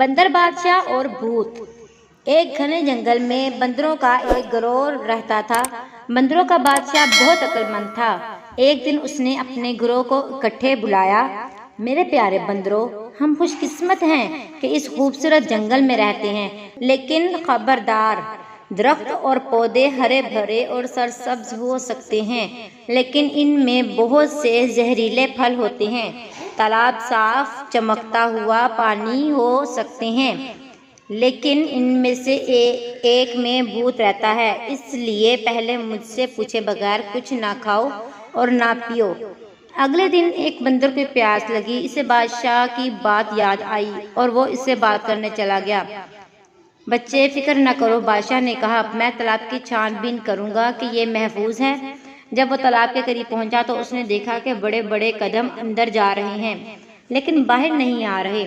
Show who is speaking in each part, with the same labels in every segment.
Speaker 1: بندر بادشاہ اور بھوت۔ ایک گھنے جنگل میں بندروں کا ایک گروہ رہتا تھا۔ بندروں کا بادشاہ بہت عقل مند تھا۔ ایک دن اس نے اپنے گروہ کو اکٹھے بلایا۔ میرے پیارے بندروں، ہم خوش قسمت ہیں کہ اس خوبصورت جنگل میں رہتے ہیں، لیکن خبردار، درخت اور پودے ہرے بھرے اور سرسبز ہو سکتے ہیں، لیکن ان میں بہت سے زہریلے پھل ہوتے ہیں۔ تالاب صاف چمکتا ہوا پانی ہو سکتے ہیں، لیکن ان میں سے ایک میں بھوت رہتا ہے، اس لیے پہلے مجھ سے پوچھے بغیر کچھ نہ کھاؤ اور نہ پیو۔ اگلے دن ایک بندر کو پیاس لگی۔ اسے بادشاہ کی بات یاد آئی اور وہ اس سے بات کرنے چلا گیا۔ بچے، فکر نہ کرو، بادشاہ نے کہا، میں تالاب کی چھان بین کروں گا کہ یہ محفوظ ہے۔ جب وہ تالاب کے قریب پہنچا تو اس نے دیکھا کہ بڑے بڑے قدم اندر جا رہے ہیں، لیکن باہر نہیں آ رہے۔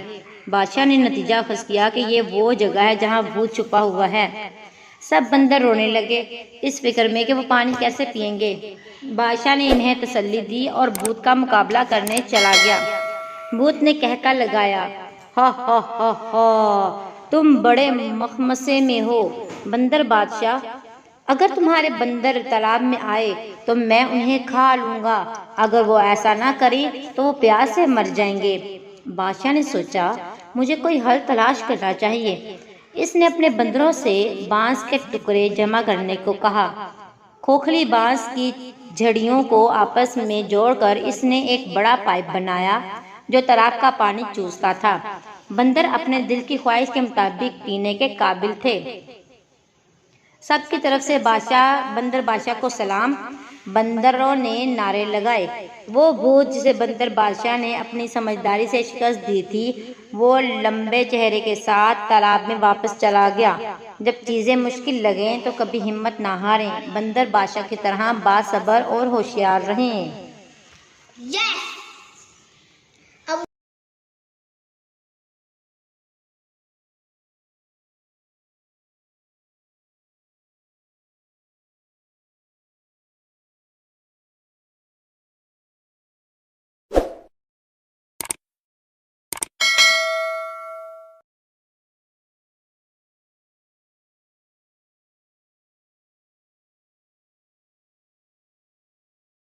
Speaker 1: بادشاہ نے نتیجہ اخذ کیا کہ یہ وہ جگہ ہے جہاں بھوت چھپا ہوا ہے۔ سب بندر رونے لگے، اس فکر میں کہ وہ پانی کیسے پئیں گے۔ بادشاہ نے انہیں تسلی دی اور بھوت کا مقابلہ کرنے چلا گیا۔ بھوت نے کہکا لگایا، ہا ہا ہا ہا، تم بڑے مخمصے میں ہو بندر بادشاہ۔ اگر تمہارے بندر تالاب میں آئے تو میں انہیں کھا لوں گا، اگر وہ ایسا نہ کریں تو وہ پیاس سے مر جائیں گے۔ بادشاہ نے سوچا، مجھے کوئی حل تلاش کرنا چاہیے۔ اس نے اپنے بندروں سے بانس کے ٹکڑے جمع کرنے کو کہا۔ کھوکھلی بانس کی جھڑیوں کو آپس میں جوڑ کر اس نے ایک بڑا پائپ بنایا جو تالاب کا پانی چوستا تھا۔ بندر اپنے دل کی خواہش کے مطابق پینے کے قابل تھے۔ سب کی طرف سے بندر بادشاہ کو سلام۔ بندروں نے نعرے لگائے۔ وہ بھوت جسے بندر بادشاہ نے اپنی سمجھداری سے شکست دی تھی، وہ لمبے چہرے کے ساتھ تالاب میں واپس چلا گیا۔ جب چیزیں مشکل لگیں تو کبھی ہمت نہ ہاریں، بندر بادشاہ کی طرح باصبر اور ہوشیار رہیں۔